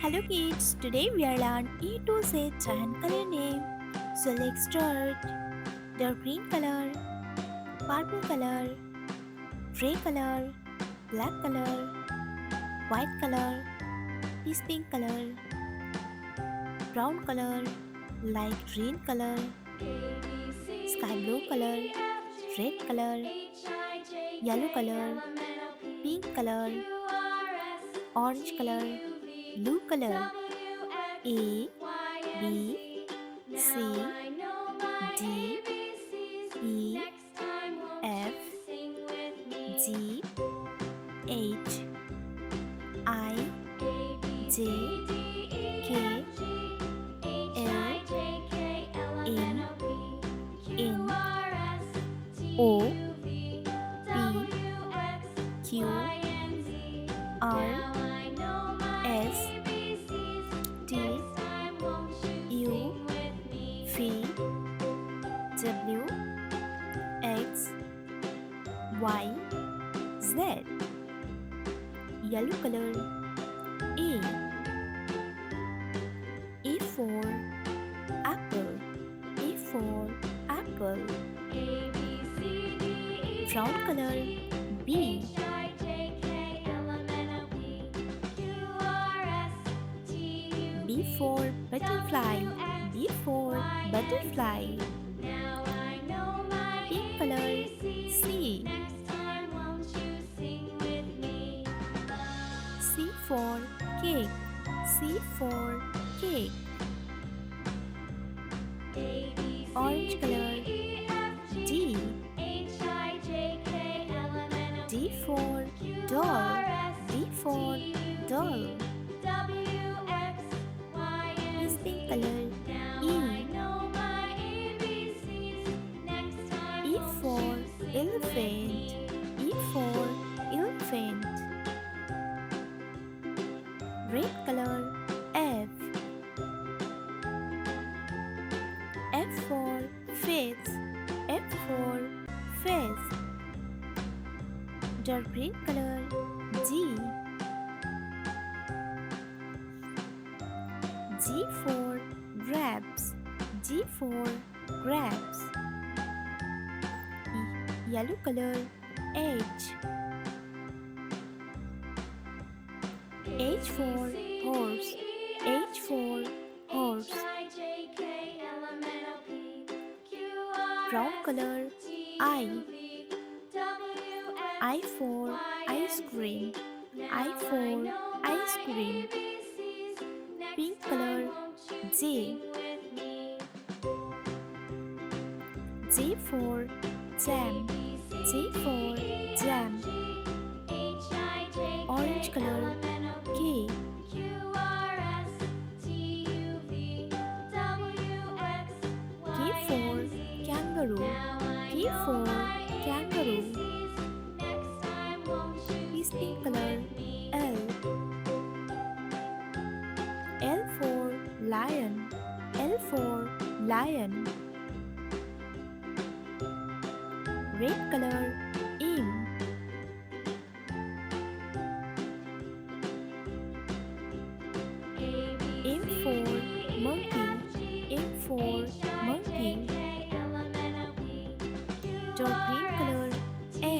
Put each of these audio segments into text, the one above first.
Hello kids, today we are learn E to Z giant color name. So let's start. The green color, purple color, gray color, black color, white color, peach pink color, brown color, light green color, sky blue color, red color, yellow color, pink color, orange color, blue color. A, B, C, D, E, F, G, H, I, J, K, L, M, N, O, P, Q, R, S, T, U, V, W, X, Y, Z. Yellow color. A. A for apple. A for apple. Brown color. B. B for butterfly. B for butterfly. Pink color. C. C for cake. C for cake. Orange color. D. D for doll. D for doll. Is pink color. E. E for elephant. E for elephant. Red color. F. F for face. F for face. Dark green color. G. G for grapes. G for grapes. Yellow color. H. H for horse. H for horse. Brown color. I. I for ice cream. I for ice cream. Pink color. J. J for jam. J for jam. Orange color. K. K for kangaroo. K for kangaroo. Is pink color. L. L for lion. L for lion. Red color. M. M for monkey. M for monkey. Dark green color. N.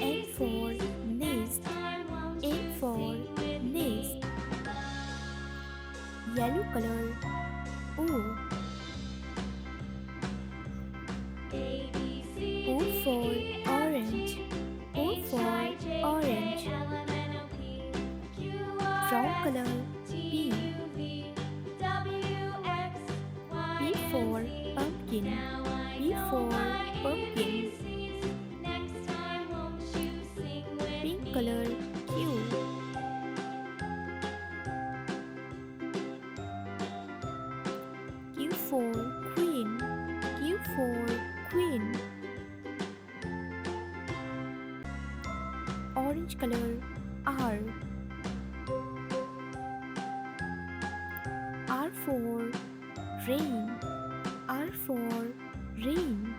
N for nest. N for nest. Yellow color. O. O for orange. O for orange. Brown color. P. P for pumpkin. P for pumpkin. Pink color. Q. Q for queen. Q for queen. Orange color. R. R for rain. R for rain.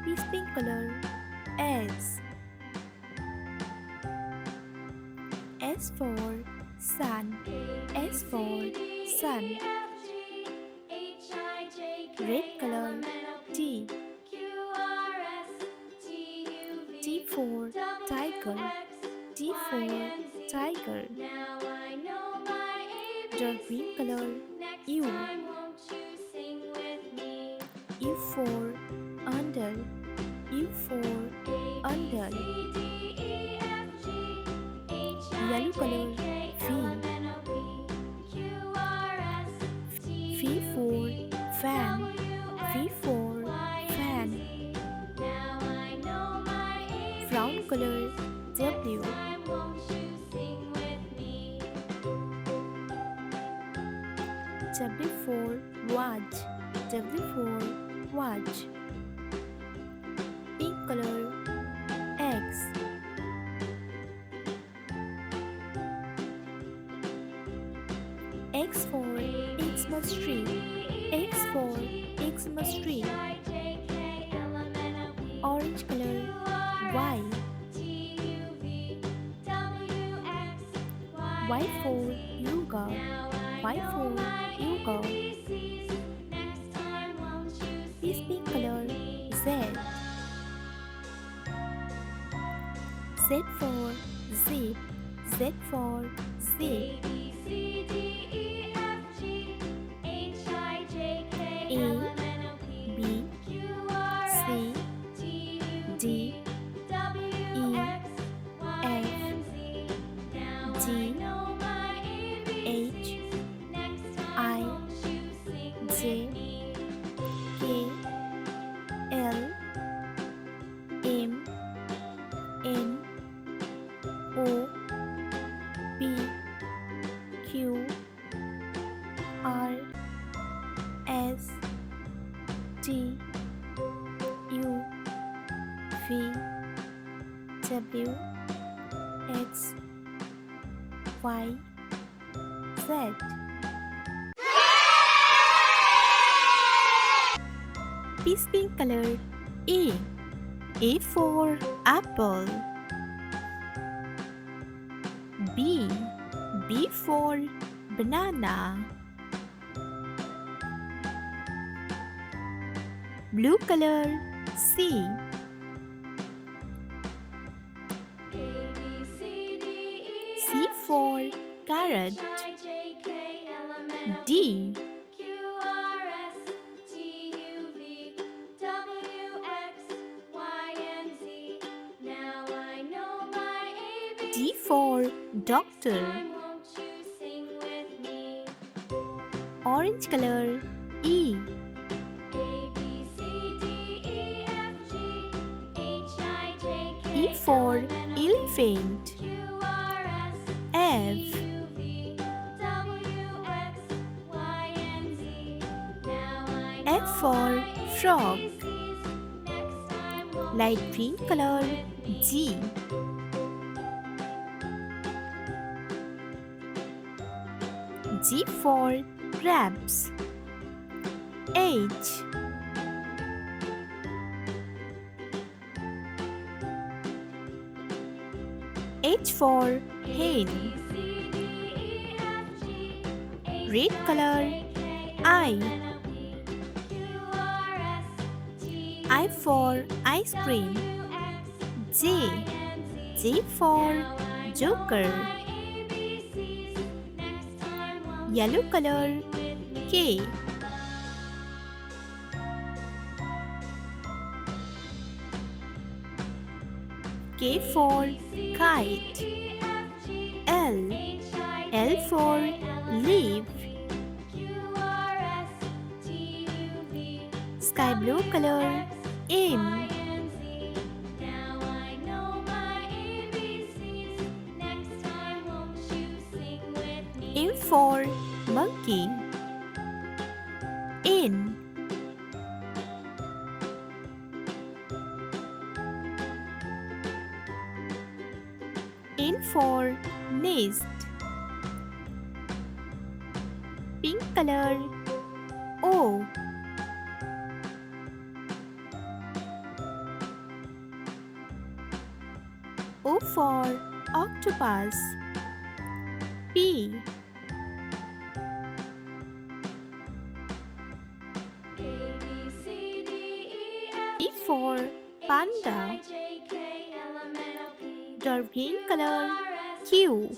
P This pink color. S. S for sun. S for sun. Red color. T. T for tiger. T for tiger. Dark green color. U. U for under. U for under. Yellow color. V. V for fan. V for fan. Brown color. W. W for watch. W for watch. Pink color. X. X for Xmas tree. X for Xmas tree. Orange color. Y. Y for yoga. Y for yoga. This pink color. Z. Z for zip. Z for zip. A, B, C, D, E, F, G, H, I, J, K, L, M, N, O, P, Q, R, S, T, U, V, W, X, Y, Z. This pink color. A. A for apple. B. B for banana. Blue color. C. C for carrot. D. D for doctor. Orange color. E. E for elephant. F. F for frog. Light green color. G. G for grapes. H. H for hen. Red color. I. I for ice cream. J. J for joker. Yellow color. K. K for kite. L. L for leaf. Sky blue color. M. M for monkey. N. N for nest. Pink color. O. O for octopus. P. P for panda. Dark green color. Q.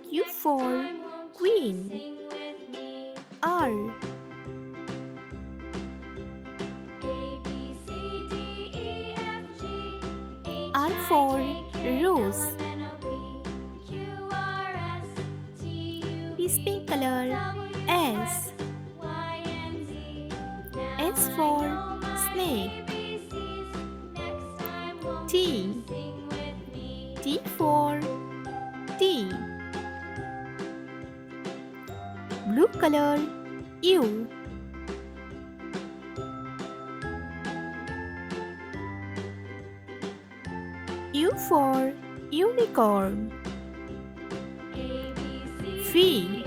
Q for queen. R. R for rose. Is pink color. S. S for snake. T. T for tea. Blue color. U. U for unicorn. V.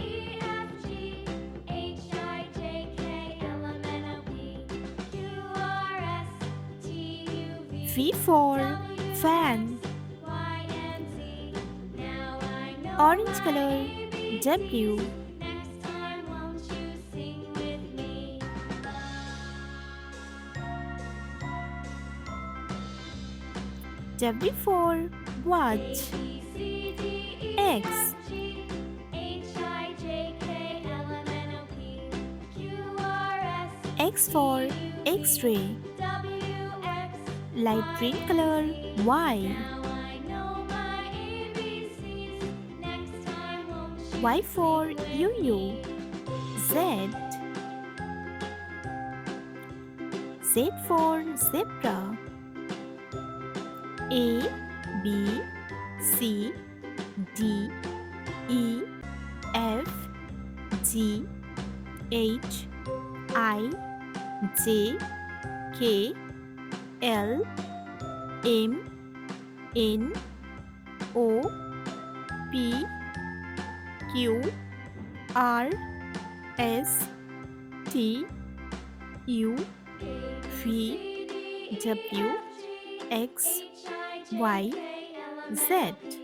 V for fan. Orange color. W. W for watch. X. X for X-ray. Light green color. Y. Y for YOYO. Z. Z for zebra. A, B, C, D, E, F, G, H, I, J, K, L, M, N, O, P, Q, R, S, T, U, V, W, X, Y, Z.